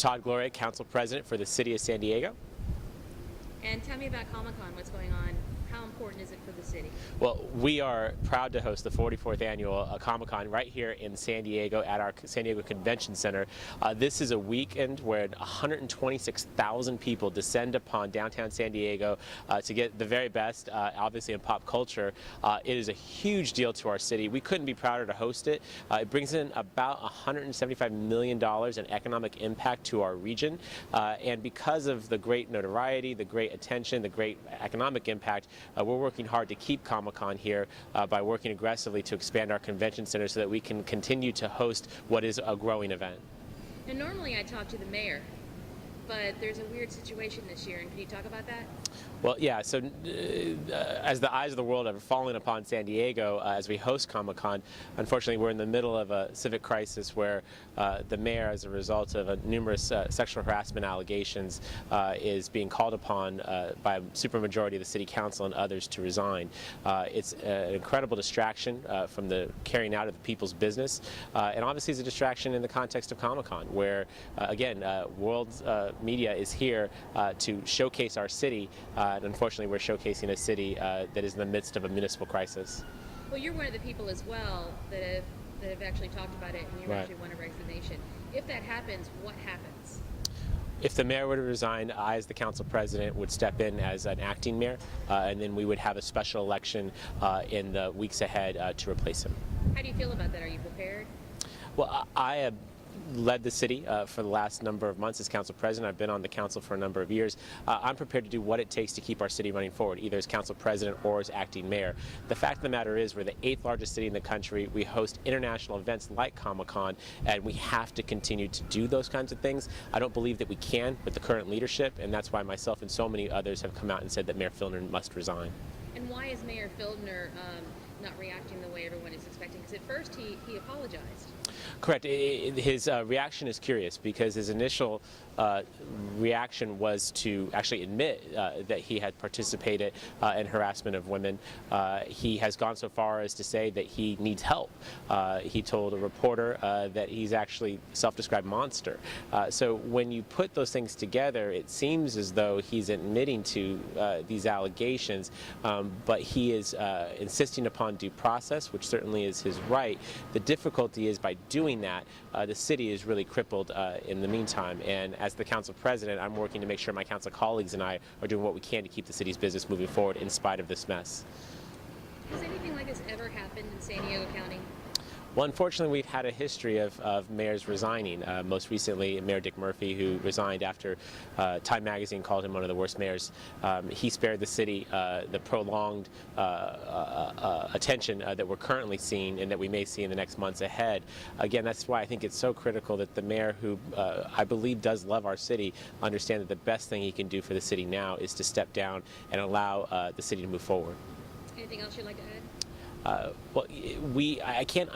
Todd Gloria, Council President for the City of San Diego. And tell me about Comic-Con, what's going on? How important is it for the city? Well, we are proud to host the 44th annual Comic-Con right here in San Diego at our San Diego Convention Center. This is a weekend where 126,000 people descend upon downtown San Diego to get the very best, obviously in pop culture. It is a huge deal to our city. We couldn't be prouder to host it. It brings in about $175 million in economic impact to our region. And because of the great notoriety, the great attention, the great economic impact, we're working hard to keep Comic-Con here by working aggressively to expand our convention center so that we can continue to host what is a growing event. And normally I talk to the mayor, but there's a weird situation this year, and can you talk about that? Well, yeah, so as the eyes of the world are falling upon San Diego as we host Comic-Con, unfortunately we're in the middle of a civic crisis where the mayor, as a result of numerous sexual harassment allegations, is being called upon by a supermajority of the city council and others to resign. It's an incredible distraction from the carrying out of the people's business, and obviously it's a distraction in the context of Comic-Con, where, again, world media is here to showcase our city. And unfortunately, we're showcasing a city that is in the midst of a municipal crisis. Well, you're one of the people as well that have actually talked about it, and you actually won a resignation. If that happens, what happens? If the mayor were to resign, I, as the council president, would step in as an acting mayor, and then we would have a special election in the weeks ahead to replace him. How do you feel about that? Are you prepared? Well, I have led the city for the last number of months as council president. I've been on the council for a number of years. I'm prepared to do what it takes to keep our city running forward, either as council president or as acting mayor. The fact of the matter is we're the 8th largest city in the country. We host international events like Comic-Con, and we have to continue to do those kinds of things. I don't believe that we can with the current leadership, and that's why myself and so many others have come out and said that Mayor Fildner must resign. And why is Mayor Fildner not reacting the way everyone is expecting? Because at first he apologized. Correct. His reaction is curious because his initial reaction was to actually admit that he had participated in harassment of women. He has gone so far as to say that he needs help. He told a reporter that he's actually a self-described monster. So when you put those things together, it seems as though he's admitting to these allegations, but he is insisting upon due process, which certainly is his right. The difficulty is by doing that, the city is really crippled in the meantime. And as the council president, I'm working to make sure my council colleagues and I are doing what we can to keep the city's business moving forward in spite of this mess. Has anything like this ever happened in San Diego County? Well, unfortunately, we've had a history of mayors resigning. Most recently, Mayor Dick Murphy, who resigned after Time Magazine called him one of the worst mayors. He spared the city the prolonged attention that we're currently seeing and that we may see in the next months ahead. Again, that's why I think it's so critical that the mayor, who I believe does love our city, understand that the best thing he can do for the city now is to step down and allow the city to move forward. Anything else you'd like to add? Well, I can't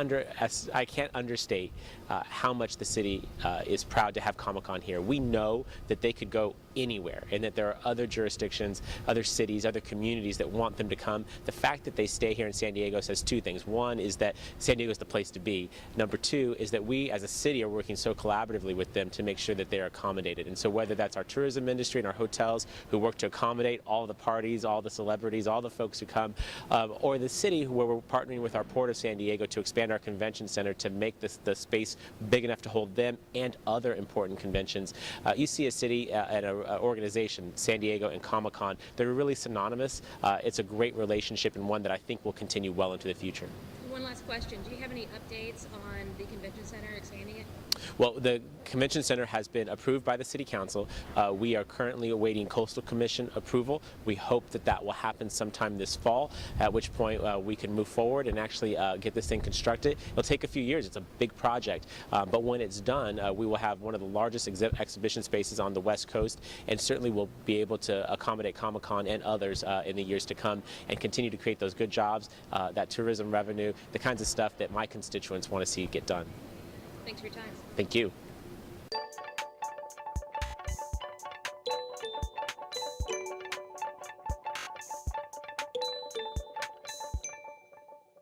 understate how much the city is proud to have Comic-Con here. We know that they could go anywhere and that there are other jurisdictions, other cities, other communities that want them to come. The fact that they stay here in San Diego says two things. One is that San Diego is the place to be. Number two is that we as a city are working so collaboratively with them to make sure that they are accommodated. And so whether that's our tourism industry and our hotels who work to accommodate all the parties, all the celebrities, all the folks who come, or the city where we're partnering with our Port of San Diego to expand our convention center to make the space big enough to hold them and other important conventions. You see a city and an organization, San Diego and Comic-Con, they're really synonymous. It's a great relationship and one that I think will continue well into the future. One last question. Do you have any updates on the convention center expanding it? Well, the convention center has been approved by the City Council. We are currently awaiting Coastal Commission approval. We hope that that will happen sometime this fall, at which point we can move forward and actually get this thing constructed. It'll take a few years. It's a big project. But when it's done, we will have one of the largest exhibition spaces on the West Coast, and certainly will be able to accommodate Comic-Con and others in the years to come and continue to create those good jobs, that tourism revenue, the kinds of stuff that my constituents want to see get done. Thanks for your time. Thank you.